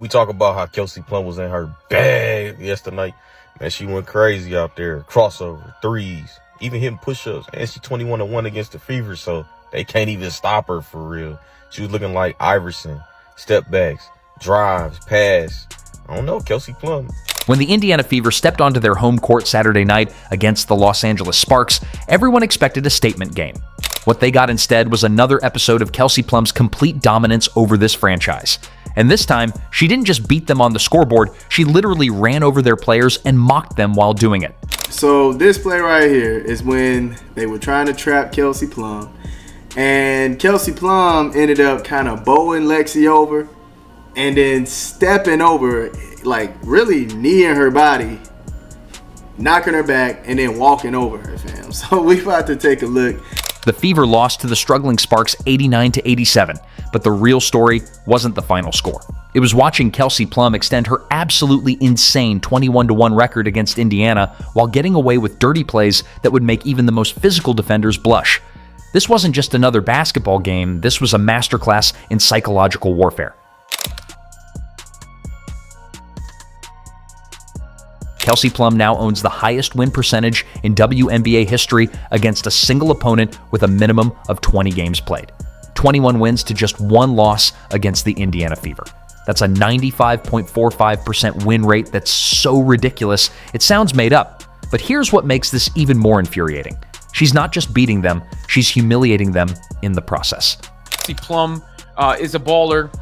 We talk about how Kelsey Plum was in her bag yesterday. Man, she went crazy out there. Crossover, threes, even hitting push-ups. And she 21-1 against the Fever, so they can't even stop her for real. She was looking like Iverson. Step backs, drives, pass. I don't know, Kelsey Plum. When the Indiana Fever stepped onto their home court Saturday night against the Los Angeles Sparks, everyone expected a statement game. What they got instead was another episode of Kelsey Plum's complete dominance over this franchise. And this time, she didn't just beat them on the scoreboard, she literally ran over their players and mocked them while doing it. So this play right here is when they were trying to trap Kelsey Plum. And Kelsey Plum ended up kind of bowing Lexi over and then stepping over, like really kneeing her body, knocking her back, and then walking over her, fam. So we about to take a look. The Fever lost to the struggling Sparks 89-87, but the real story wasn't the final score. It was watching Kelsey Plum extend her absolutely insane 21-1 record against Indiana while getting away with dirty plays that would make even the most physical defenders blush. This wasn't just another basketball game, this was a masterclass in psychological warfare. Kelsey Plum now owns the highest win percentage in WNBA history against a single opponent with a minimum of 20 games played. 21 wins to just one loss against the Indiana Fever. That's a 95.45% win rate that's so ridiculous, it sounds made up. But here's what makes this even more infuriating. She's not just beating them, she's humiliating them in the process. Kelsey Plum is a baller.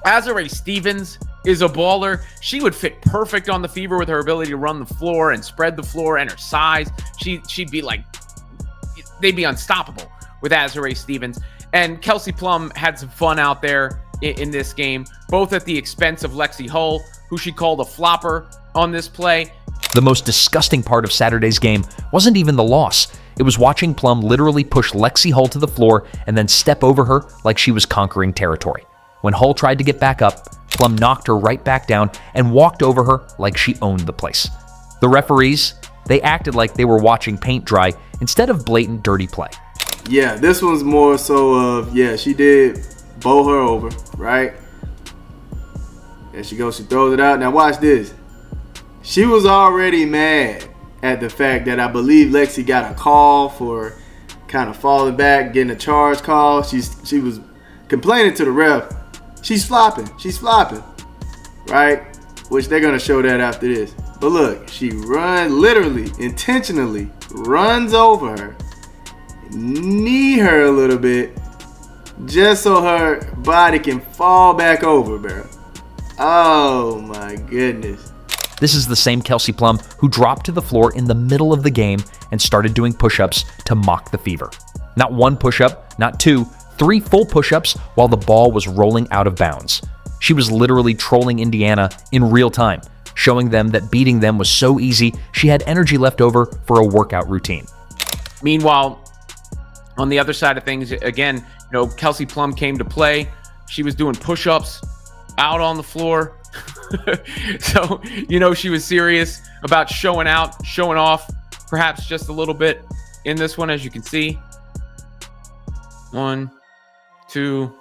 Azurá Stevens is a baller. She would fit perfect on the Fever with her ability to run the floor and spread the floor and her size. She'd be like, they'd be unstoppable with Azurá Stevens. And Kelsey Plum had some fun out there in this game, both at the expense of Lexi Hull, who she called a flopper on this play. The most disgusting part of Saturday's game wasn't even the loss. It was watching Plum literally push Lexi Hull to the floor and then step over her like she was conquering territory. When Hull tried to get back up, Plum knocked her right back down and walked over her like she owned the place. The referees, they acted like they were watching paint dry instead of blatant dirty play. Yeah, this one's more so of, she did bow her over, right? There she goes, she throws it out. Now watch this. She was already mad at the fact that I believe Lexi got a call for kind of falling back, getting a charge call. She was complaining to the ref. She's flopping, right? Which they're going to show that after this. But look, she literally, intentionally runs over her, knee her a little bit, just so her body can fall back over, bro. Oh my goodness. This is the same Kelsey Plum who dropped to the floor in the middle of the game and started doing push-ups to mock the Fever. Not one push-up, not two, 3 full push-ups while the ball was rolling out of bounds. She was literally trolling Indiana in real time, showing them that beating them was so easy she had energy left over for a workout routine. Meanwhile, on the other side of things, again, Kelsey Plum came to play. She was doing push-ups out on the floor. So, she was serious about showing out, showing off, perhaps just a little bit in this one, as you can see. 1, 2,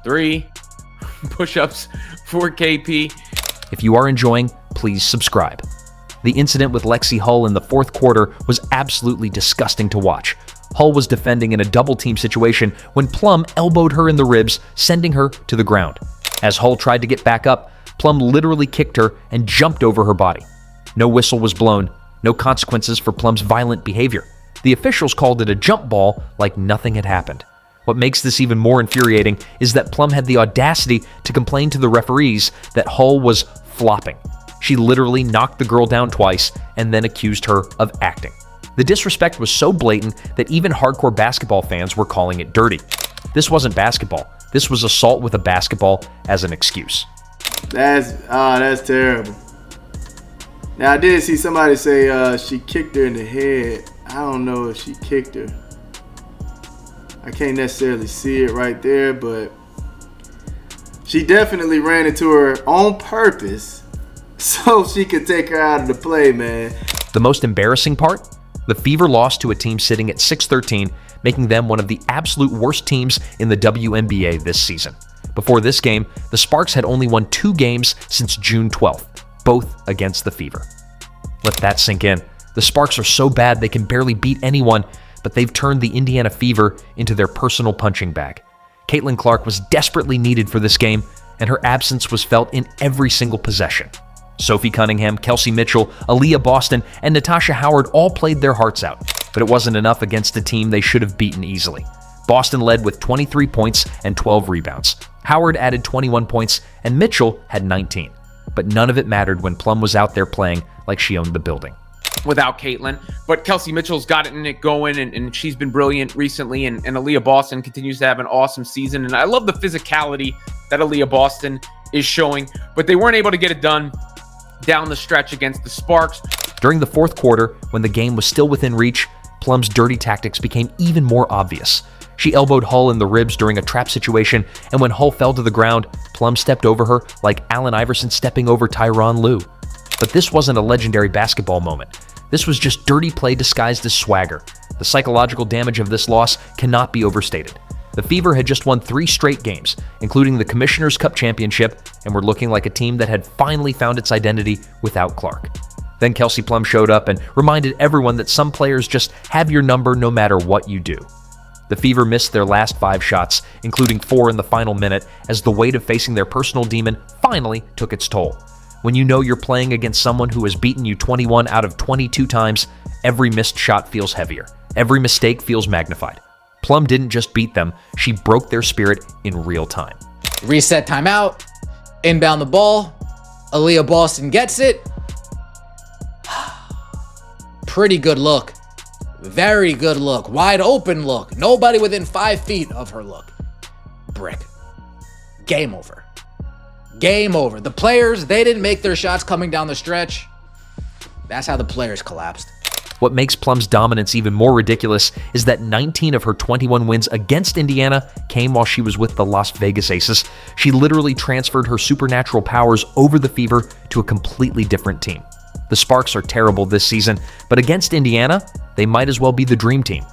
3 push-ups for KP. If you are enjoying, please subscribe. The incident with Lexi Hull in the fourth quarter was absolutely disgusting to watch. Hull was defending in a double-team situation when Plum elbowed her in the ribs, sending her to the ground. As Hull tried to get back up, Plum literally kicked her and jumped over her body. No whistle was blown, no consequences for Plum's violent behavior. The officials called it a jump ball like nothing had happened. What makes this even more infuriating is that Plum had the audacity to complain to the referees that Hull was flopping. She literally knocked the girl down twice and then accused her of acting. The disrespect was so blatant that even hardcore basketball fans were calling it dirty. This wasn't basketball. This was assault with a basketball as an excuse. That's terrible. Now I did see somebody say she kicked her in the head. I don't know if she kicked her. I can't necessarily see it right there, but she definitely ran into her on purpose so she could take her out of the play, man. The most embarrassing part? The Fever lost to a team sitting at 6-13, making them one of the absolute worst teams in the WNBA this season. Before this game, the Sparks had only won 2 games since June 12th, both against the Fever. Let that sink in. The Sparks are so bad they can barely beat anyone, but they've turned the Indiana Fever into their personal punching bag. Caitlin Clark was desperately needed for this game, and her absence was felt in every single possession. Sophie Cunningham, Kelsey Mitchell, Aaliyah Boston, and Natasha Howard all played their hearts out, but it wasn't enough against a team they should have beaten easily. Boston led with 23 points and 12 rebounds. Howard added 21 points, and Mitchell had 19. But none of it mattered when Plum was out there playing like she owned the building. Without Caitlin, but Kelsey Mitchell's gotten it going, and she's been brilliant recently, and Aaliyah Boston continues to have an awesome season, and I love the physicality that Aaliyah Boston is showing, but they weren't able to get it done down the stretch against the Sparks. During the fourth quarter, when the game was still within reach, Plum's dirty tactics became even more obvious. She elbowed Hull in the ribs during a trap situation, and when Hull fell to the ground, Plum stepped over her like Allen Iverson stepping over Tyronn Lue. But this wasn't a legendary basketball moment. This was just dirty play disguised as swagger. The psychological damage of this loss cannot be overstated. The Fever had just won 3 straight games, including the Commissioner's Cup Championship, and were looking like a team that had finally found its identity without Clark. Then Kelsey Plum showed up and reminded everyone that some players just have your number no matter what you do. The Fever missed their last 5 shots, including 4 in the final minute, as the weight of facing their personal demon finally took its toll. When you know you're playing against someone who has beaten you 21 out of 22 times, every missed shot feels heavier. Every mistake feels magnified. Plum didn't just beat them, she broke their spirit in real time. Reset timeout. Inbound the ball. Aaliyah Boston gets it. Pretty good look. Very good look. Wide open look. Nobody within 5 feet of her look. Brick. Game over. Game over. The players, they didn't make their shots coming down the stretch. That's how the players collapsed. What makes Plum's dominance even more ridiculous is that 19 of her 21 wins against Indiana came while she was with the Las Vegas Aces. She literally transferred her supernatural powers over the Fever to a completely different team. The Sparks are terrible this season, but against Indiana, they might as well be the dream team.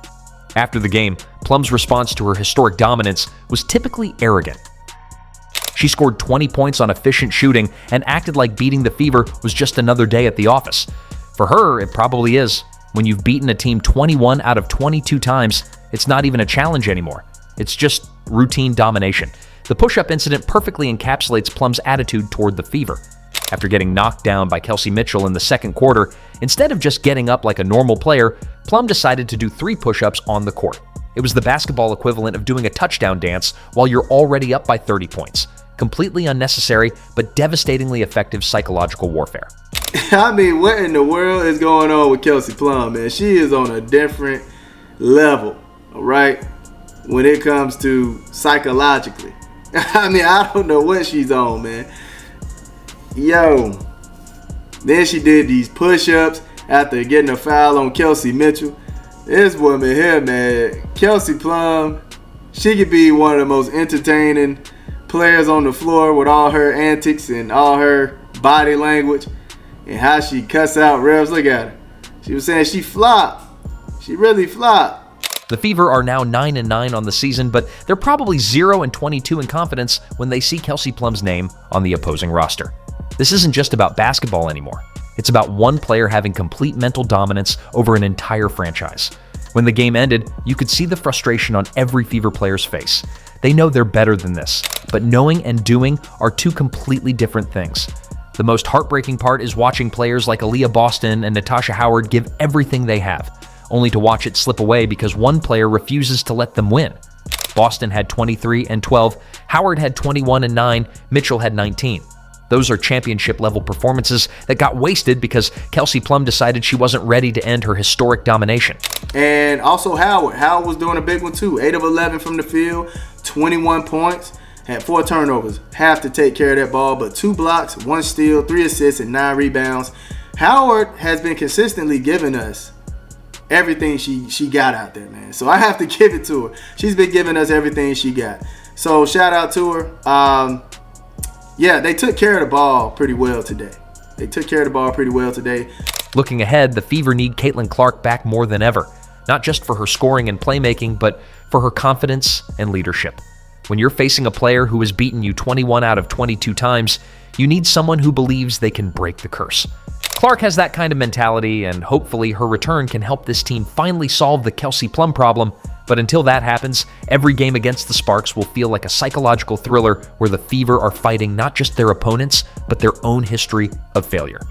After the game, Plum's response to her historic dominance was typically arrogant. She scored 20 points on efficient shooting and acted like beating the Fever was just another day at the office. For her, it probably is. When you've beaten a team 21 out of 22 times, it's not even a challenge anymore. It's just routine domination. The push-up incident perfectly encapsulates Plum's attitude toward the Fever. After getting knocked down by Kelsey Mitchell in the second quarter, instead of just getting up like a normal player, Plum decided to do 3 push-ups on the court. It was the basketball equivalent of doing a touchdown dance while you're already up by 30 points. Completely unnecessary, but devastatingly effective psychological warfare. I mean, what in the world is going on with Kelsey Plum, man? She is on a different level, all right, when it comes to psychologically. I mean, I don't know what she's on, man. Yo, then she did these push-ups after getting a foul on Kelsey Mitchell. This woman here, man, Kelsey Plum, she could be one of the most entertaining players on the floor with all her antics and all her body language and how she cuss out refs. Look at her. She was saying she flopped. She really flopped. The Fever are now 9-9 on the season, but they're probably 0-22 in confidence when they see Kelsey Plum's name on the opposing roster. This isn't just about basketball anymore. It's about one player having complete mental dominance over an entire franchise. When the game ended, you could see the frustration on every Fever player's face. They know they're better than this, but knowing and doing are 2 completely different things. The most heartbreaking part is watching players like Aaliyah Boston and Natasha Howard give everything they have, only to watch it slip away because one player refuses to let them win. Boston had 23 and 12, Howard had 21 and 9, Mitchell had 19. Those are championship-level performances that got wasted because Kelsey Plum decided she wasn't ready to end her historic domination. And also Howard. Howard was doing a big one too. 8 of 11 from the field, 21 points, had 4 turnovers. Have to take care of that ball, but 2 blocks, 1 steal, 3 assists, and 9 rebounds. Howard has been consistently giving us everything she got out there, man. So I have to give it to her. She's been giving us everything she got. So shout out to her. Yeah, they took care of the ball pretty well today. Looking ahead, the Fever need Caitlin Clark back more than ever, not just for her scoring and playmaking, but for her confidence and leadership. When you're facing a player who has beaten you 21 out of 22 times, you need someone who believes they can break the curse. Clark has that kind of mentality, and hopefully her return can help this team finally solve the Kelsey Plum problem. But until that happens, every game against the Sparks will feel like a psychological thriller where the Fever are fighting not just their opponents, but their own history of failure.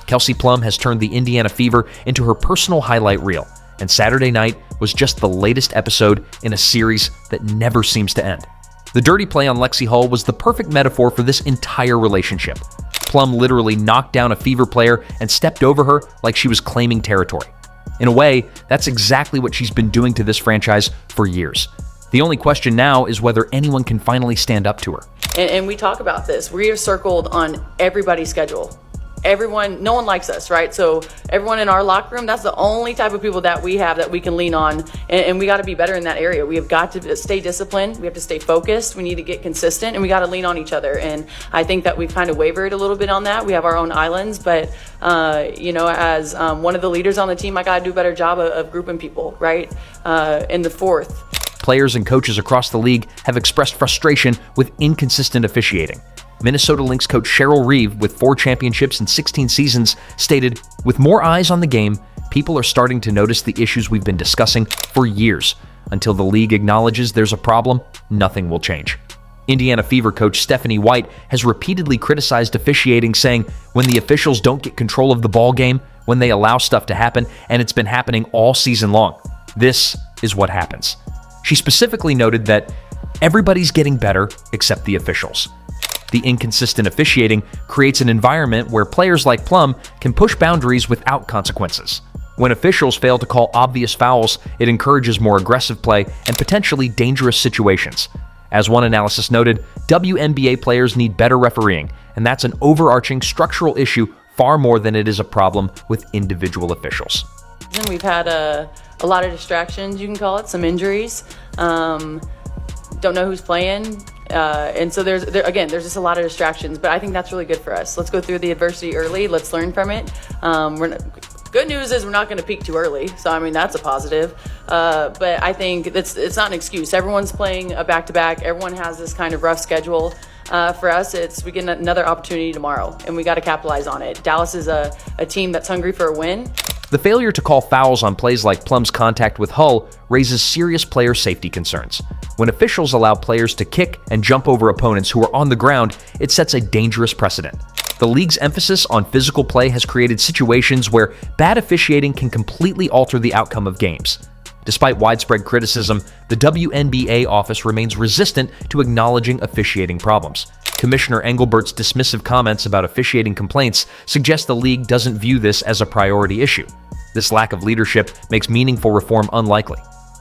Kelsey Plum has turned the Indiana Fever into her personal highlight reel, and Saturday night was just the latest episode in a series that never seems to end. The dirty play on Lexi Hull was the perfect metaphor for this entire relationship. Plum literally knocked down a Fever player and stepped over her like she was claiming territory. In a way, that's exactly what she's been doing to this franchise for years. The only question now is whether anyone can finally stand up to her. And we talk about this. We are circled on everybody's schedule. Everyone, no one likes us, right? So everyone in our locker room, that's the only type of people that we have that we can lean on. And we got to be better in that area. We have got to stay disciplined. We have to stay focused. We need to get consistent, and we got to lean on each other. And I think that we've kind of wavered a little bit on that. We have our own islands, but as one of the leaders on the team, I got to do a better job of grouping people, right? In the fourth. Players and coaches across the league have expressed frustration with inconsistent officiating. Minnesota Lynx coach Cheryl Reeve, with 4 championships in 16 seasons, stated, "With more eyes on the game, people are starting to notice the issues we've been discussing for years. Until the league acknowledges there's a problem, nothing will change." Indiana Fever coach Stephanie White has repeatedly criticized officiating, saying, "When the officials don't get control of the ball game, when they allow stuff to happen, and it's been happening all season long, this is what happens." She specifically noted that everybody's getting better except the officials. The inconsistent officiating creates an environment where players like Plum can push boundaries without consequences. When officials fail to call obvious fouls, it encourages more aggressive play and potentially dangerous situations. As one analysis noted, WNBA players need better refereeing, and that's an overarching structural issue far more than it is a problem with individual officials. And we've had a lot of distractions, you can call it, some injuries. Don't know who's playing. And so there's just a lot of distractions, but I think that's really good for us. Let's go through the adversity early. Let's learn from it. Good news is we're not going to peak too early. So, I mean, that's a positive. But I think it's not an excuse. Everyone's playing a back-to-back. Everyone has this kind of rough schedule. For us, we get another opportunity tomorrow, and we got to capitalize on it. Dallas is a team that's hungry for a win. The failure to call fouls on plays like Plum's contact with Hull raises serious player safety concerns. When officials allow players to kick and jump over opponents who are on the ground, it sets a dangerous precedent. The league's emphasis on physical play has created situations where bad officiating can completely alter the outcome of games. Despite widespread criticism, the WNBA office remains resistant to acknowledging officiating problems. Commissioner Engelbert's dismissive comments about officiating complaints suggest the league doesn't view this as a priority issue. This lack of leadership makes meaningful reform unlikely.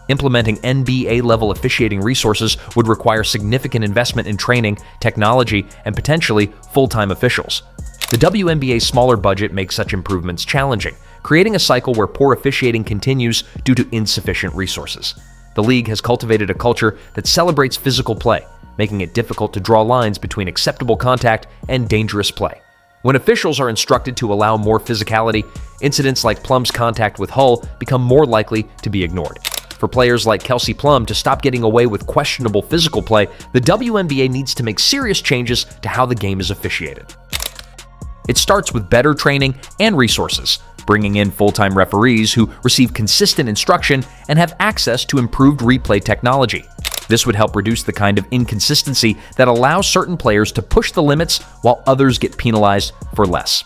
Implementing NBA-level officiating resources would require significant investment in training, technology, and potentially full-time officials. The WNBA's smaller budget makes such improvements challenging, creating a cycle where poor officiating continues due to insufficient resources. The league has cultivated a culture that celebrates physical play, making it difficult to draw lines between acceptable contact and dangerous play. When officials are instructed to allow more physicality, incidents like Plum's contact with Hull become more likely to be ignored. For players like Kelsey Plum to stop getting away with questionable physical play, the WNBA needs to make serious changes to how the game is officiated. It starts with better training and resources, bringing in full-time referees who receive consistent instruction and have access to improved replay technology. This would help reduce the kind of inconsistency that allows certain players to push the limits while others get penalized for less.